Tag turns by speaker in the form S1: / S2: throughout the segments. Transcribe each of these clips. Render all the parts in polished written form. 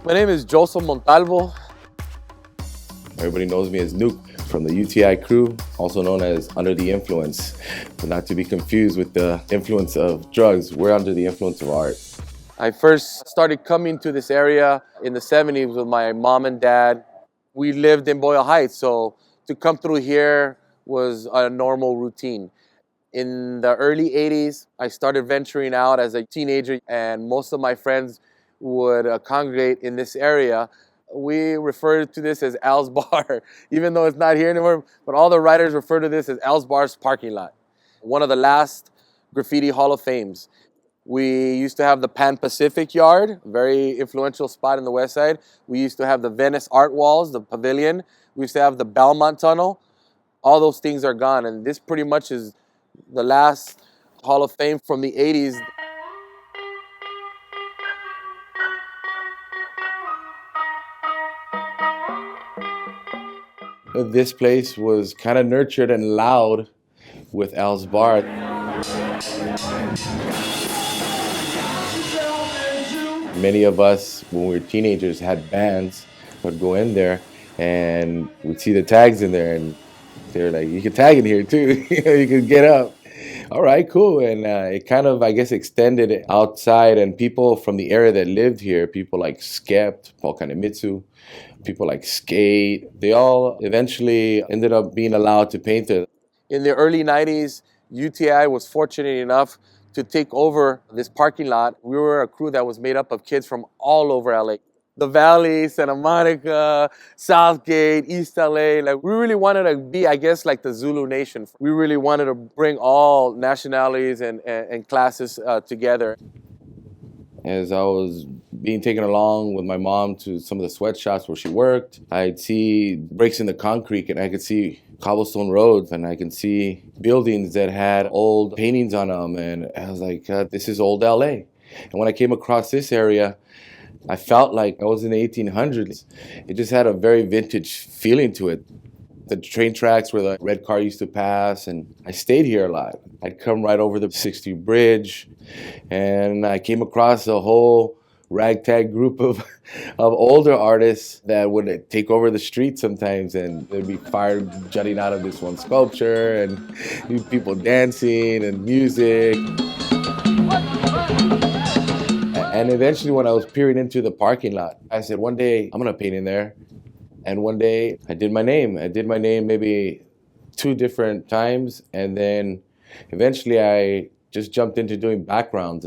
S1: My name is Joseph Montalvo.
S2: Everybody knows me as Nuke from the UTI Crew, also known as Under the Influence. But not to be confused with the influence of drugs, we're under the influence of art.
S1: I first started coming to this area in the 70s with my mom and dad. We lived in Boyle Heights, so to come through here was a normal routine. In the early 80s, I started venturing out as a teenager, and most of my friends would congregate in this area. We refer to this as Al's Bar, even though it's not here anymore, but all the writers refer to this as Al's Bar's parking lot. One of the last graffiti Hall of Fames. We used to have the Pan Pacific Yard, very influential spot in the West Side. We used to have the Venice Art Walls, the Pavilion. We used to have the Belmont Tunnel. All those things are gone, and this pretty much is the last Hall of Fame from the 80s.
S2: This place was kind of nurtured and loud with Al's Bar. Many of us, when we were teenagers, had bands, would go in there and we'd see the tags in there and they were like, you can tag in here too, you can get up. All right, cool. And it kind of, I guess, extended outside, and people from the area that lived here, people like Sk8, Paul Kanemitsu, people like Sk8, they all eventually ended up being allowed to paint it.
S1: In the early 90s, UTI was fortunate enough to take over this parking lot. We were a crew that was made up of kids from all over LA. The Valley, Santa Monica, Southgate, East LA. Like, we really wanted to be, I guess, like the Zulu Nation. We really wanted to bring all nationalities and classes together.
S2: As I was being taken along with my mom to some of the sweatshops where she worked, I'd see breaks in the concrete and I could see cobblestone roads and I can see buildings that had old paintings on them. And I was like, this is old LA. And when I came across this area, I felt like I was in the 1800s. It just had a very vintage feeling to it. The train tracks where the red car used to pass, and I stayed here a lot. I'd come right over the 60 bridge, and I came across a whole ragtag group of older artists that would take over the street sometimes, and there'd be fire jutting out of this one sculpture, and people dancing and music. And eventually, when I was peering into the parking lot, I said, one day I'm gonna paint in there. And one day I did my name. I did my name maybe 2 different times. And then eventually I just jumped into doing backgrounds.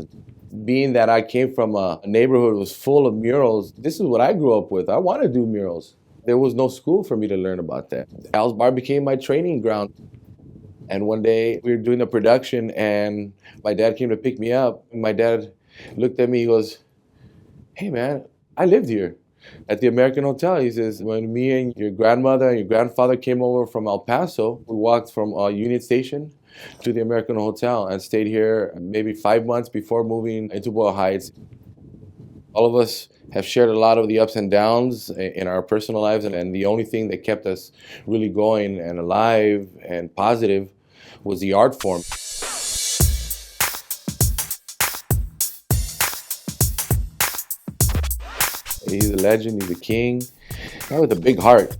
S2: Being that I came from a neighborhood that was full of murals, this is what I grew up with. I want to do murals. There was no school for me to learn about that. Al's Bar became my training ground. And one day we were doing a production and my dad came to pick me up. My dad looked at me, he goes, hey man, I lived here at the American Hotel. He says, when me and your grandmother and your grandfather came over from El Paso, we walked from Union Station to the American Hotel and stayed here maybe 5 months before moving into Boyle Heights. All of us have shared a lot of the ups and downs in our personal lives, and the only thing that kept us really going and alive and positive was the art form. He's a legend, he's a king, guy with a big heart.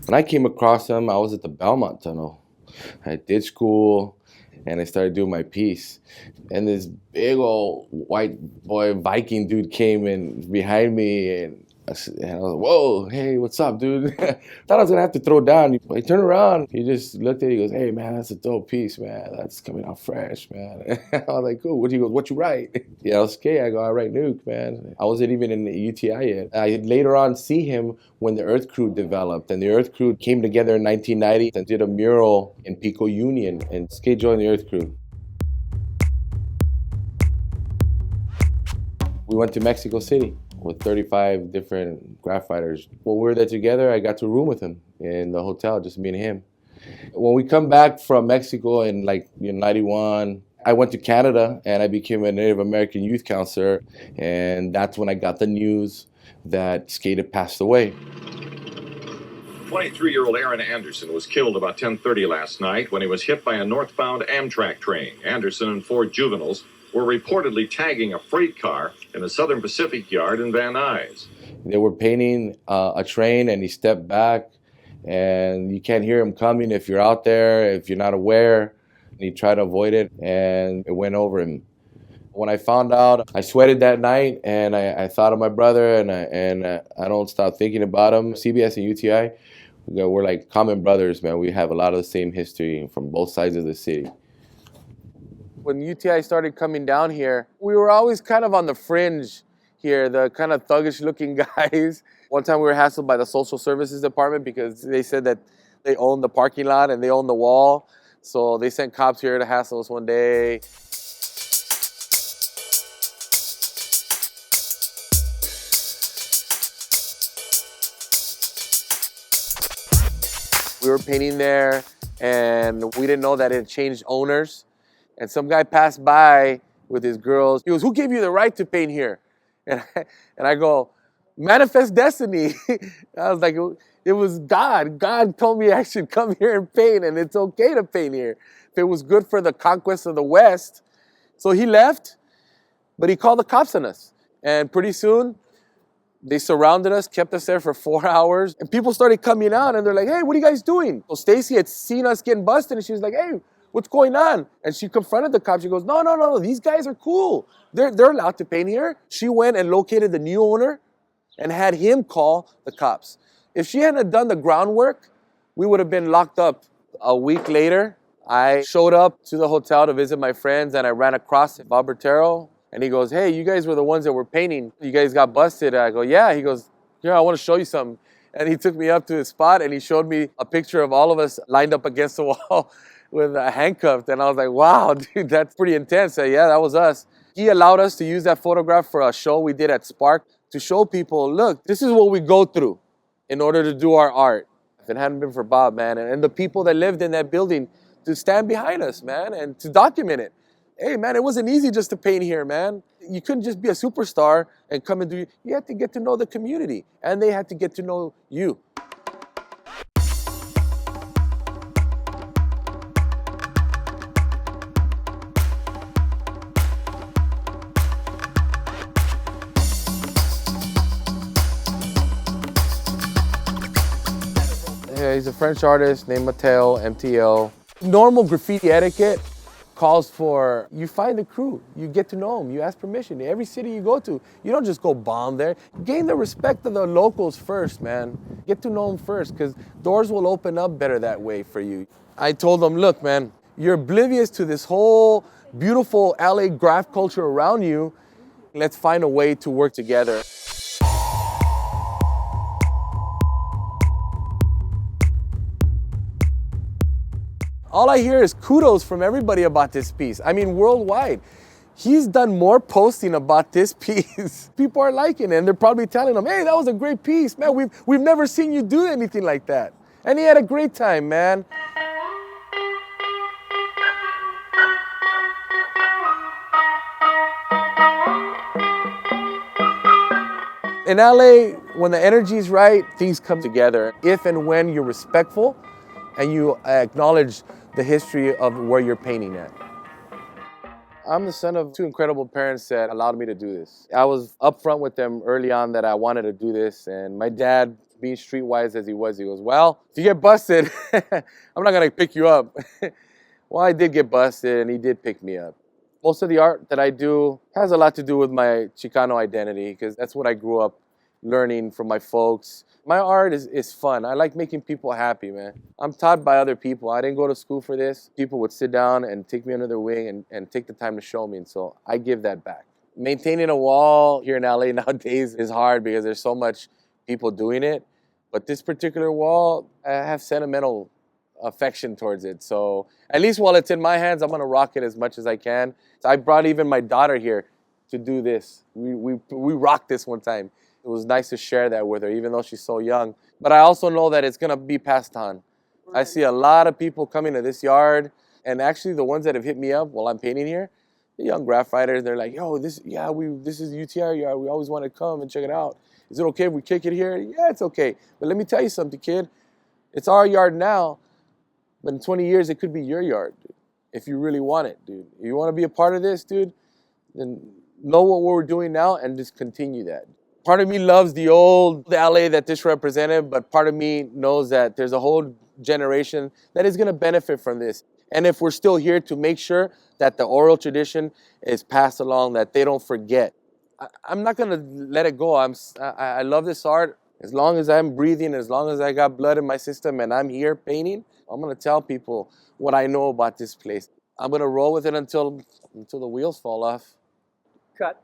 S2: When I came across him, I was at the Belmont Tunnel. I did school and I started doing my piece. And this big old white boy Viking dude came in behind me and I was like, whoa, hey, what's up, dude? Thought I was gonna have to throw down. He turned around, he just looked at it, he goes, hey man, that's a dope piece, man. That's coming out fresh, man. I was like, cool. He goes, what you write? Yeah, I was scared. I go, I write Nuke, man. I wasn't even in the UTI yet. I later on see him when the Earth Crew developed, and the Earth Crew came together in 1990 and did a mural in Pico Union, and Sk8 joined the Earth Crew. We went to Mexico City with 35 different graph writers. When we were there together, I got to room with him in the hotel, just me and him. When we come back from Mexico in 91, I went to Canada and I became a Native American youth counselor, and that's when I got the news that Sk8 had passed away.
S3: 23-year-old Aaron Anderson was killed about 10:30 last night when he was hit by a northbound Amtrak train. Anderson and 4 juveniles were reportedly tagging a freight car in the Southern Pacific Yard in Van Nuys.
S2: They were painting a train, and he stepped back, and you can't hear him coming if you're out there, if you're not aware. And he tried to avoid it, and it went over him. When I found out, I sweated that night, and I thought of my brother, and I don't stop thinking about him. CBS and UTI, we're like common brothers, man. We have a lot of the same history from both sides of the city.
S1: When UTI started coming down here, we were always kind of on the fringe here, the kind of thuggish looking guys. One time we were hassled by the social services department because they said that they owned the parking lot and they owned the wall. So they sent cops here to hassle us one day. We were painting there and we didn't know that it had changed owners. And some guy passed by with his girls. He goes, "Who gave you the right to paint here?" And I go, "Manifest destiny." I was like, it was God. God told me I should come here and paint, and it's okay to paint here. If it was good for the conquest of the West. So he left, but he called the cops on us. And pretty soon, they surrounded us, kept us there for 4 hours. And people started coming out, and they're like, "Hey, what are you guys doing?" So Stacy had seen us getting busted, and she was like, "Hey, what's going on?" And she confronted the cops. She goes, No, these guys are cool. They're allowed to paint here. She went and located the new owner and had him call the cops. If she hadn't done the groundwork, we would have been locked up. A week later, I showed up to the hotel to visit my friends, and I ran across Bob Bertero, and he goes, "Hey, you guys were the ones that were painting. You guys got busted." I go, "Yeah." He goes, "Here, I want to show you something." And he took me up to his spot, and he showed me a picture of all of us lined up against the wall with handcuffed. And I was like, "Wow, dude, that's pretty intense." Yeah, that was us. He allowed us to use that photograph for a show we did at Spark to show people, look, this is what we go through in order to do our art. If it hadn't been for Bob, man, and the people that lived in that building to stand behind us, man, and to document it. Hey, man, it wasn't easy just to paint here, man. You couldn't just be a superstar and come and do it. You had to get to know the community, and they had to get to know you. Yeah, he's a French artist named Mateo, MTL. Normal graffiti etiquette calls for, you find a crew, you get to know them, you ask permission. Every city you go to, you don't just go bomb there. Gain the respect of the locals first, man. Get to know them first, because doors will open up better that way for you. I told them, look, man, you're oblivious to this whole beautiful LA graph culture around you. Let's find a way to work together. All I hear is kudos from everybody about this piece. I mean, worldwide. He's done more posting about this piece. People are liking it, and they're probably telling him, "Hey, that was a great piece, man. We've never seen you do anything like that." And he had a great time, man. In LA, when the energy's right, things come together. If and when you're respectful and you acknowledge the history of where you're painting at. I'm the son of two incredible parents that allowed me to do this. I was upfront with them early on that I wanted to do this, and my dad, being streetwise as he was, he goes, "Well, if you get busted, I'm not gonna pick you up." Well, I did get busted, and he did pick me up. Most of the art that I do has a lot to do with my Chicano identity, because that's what I grew up learning from my folks. My art is fun. I like making people happy, man. I'm taught by other people. I didn't go to school for this. People would sit down and take me under their wing and take the time to show me, and so I give that back. Maintaining a wall here in LA nowadays is hard because there's so much people doing it, but this particular wall, I have sentimental affection towards it. So at least while it's in my hands, I'm gonna rock it as much as I can. So I brought even my daughter here to do this. We rocked this one time. It was nice to share that with her, even though she's so young. But I also know that it's gonna be passed on. I see a lot of people coming to this yard, and actually the ones that have hit me up while I'm painting here, the young graph writers, they're like, "Yo, this is UTI yard. We always want to come and check it out. Is it okay if we kick it here?" Yeah, it's okay. But let me tell you something, kid. It's our yard now, but in 20 years, it could be your yard, dude, if you really want it, dude. If you want to be a part of this, dude, then know what we're doing now and just continue that. Part of me loves the LA that this represented, but part of me knows that there's a whole generation that is going to benefit from this. And if we're still here, to make sure that the oral tradition is passed along, that they don't forget. I'm not going to let it go. I love this art. As long as I'm breathing, as long as I got blood in my system and I'm here painting, I'm going to tell people what I know about this place. I'm going to roll with it until the wheels fall off.
S4: Cut.